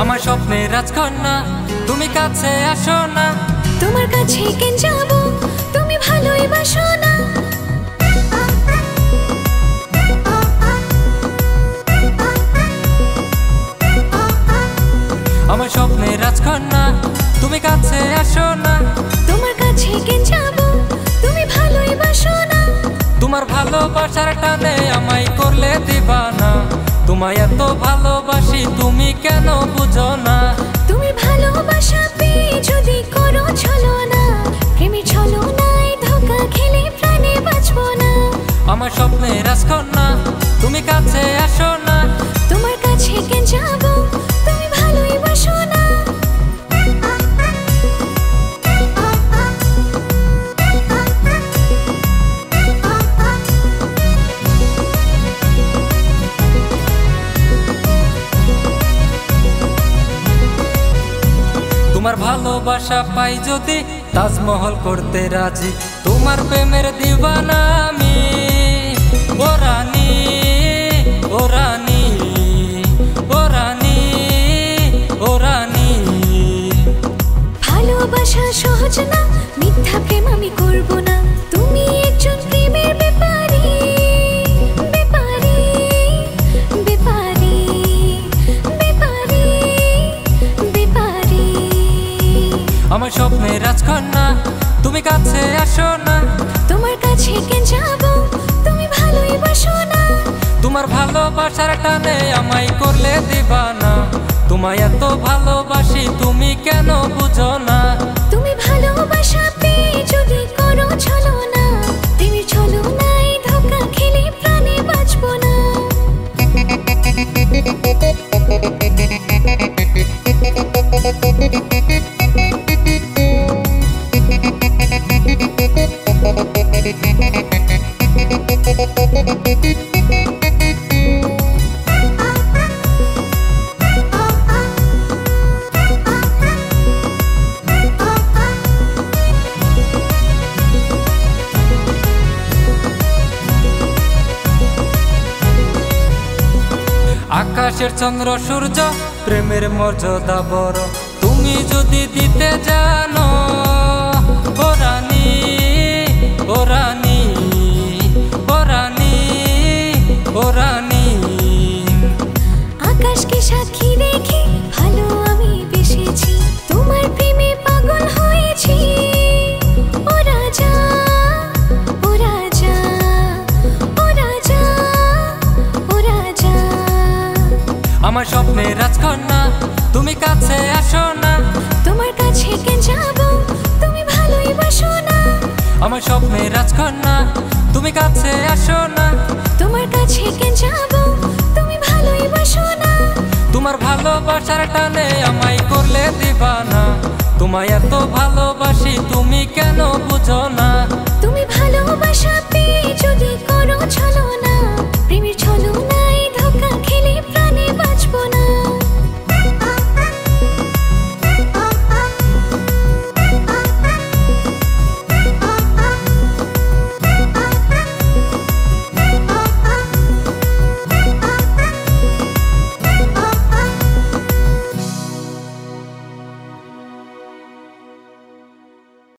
আমার স্বপ্নের রাজকন্যা তুমি কাছে আসো না। তোমার কাছে কেন যাব, তুমি ভালোই বাসো না। আমার স্বপ্নের রাজকন্যা তুমি কাছে আসো না। তোমার কাছে কেন যাব, তুমি ভালোই বাসো না। তোমার ভালোবাসার টানে আমায় করলে দিবানা। তোমায় এত ভালোবাসি তুমি কেন বুঝো না। তুমি ভালোবাসা পেয়ে যদি করো ছলনা, প্রেমে ছলনায় ধোঁকা খেলে প্রাণে বাঁচবো না। আমার স্বপ্নের রাজকন্যা তুমি কাছে আসো না। তোমার কাছে কেন যাব, তুমি ভালোই বাসো না। তোমার ভালোবাসা পাই যদি তাজমহল করতে রাজি। তোমার প্রেমের দিবানা আমি, ও রানী, ও রানী, ও রানী, ও রানী। ভালোবাসা সহজ না, মিথ্যা প্রেম আমি করব না। তুমি একজন প্রেমের ব্যাপারী, ব্যাপারী, ব্যাপারী, ব্যাপারী, ব্যাপারী। আমার স্বপ্নের রাজকন্যা তুমি কাছে আসো না। তোমার কাছে কেন যাব, তুমি ভালোই বাসো না। তোমার ভালোবাসার টানে আমায় করলে দিবানা। তোমায় এত ভালোবাসি তুমি কেন বুঝো না। তুমি ভালোবাসা পেয়ে যদি করো ছলনা, প্রেমের ছলনায় ধোঁকা খেলে প্রাণে বাঁচবো না। আকাশের চন্দ্র সূর্য প্রেমের মর্যাদা বড়। তুমি যদি দিতে জানো, ও রানী, ও রানী, ও রানী, ও রানী। আকাশকে সাক্ষী রেখে ভালো আমি বেসেছি, তোমার প্রেমে পাগল হয়েছি। ও রাজা, ও রাজা, ও রাজা, ও রাজা। আমার স্বপ্নের রাজকন্যা তুমি কাছে আসো না। তোমার কাছে কেন যাব, তুমি ভালোই বাসো না। আমার স্বপ্নের রাজকন্যা তুমি কাছে আসো না। তোমার কাছে কেন যাব, তুমি ভালোই বাসো না। তোমার ভালোবাসার টানে আমায় করলে দিবানা। তোমায় এত ভালোবাসি তুমি কেন বুঝো না। তুমি ভালোবাসা পেয়ে যদি করো ছলনা,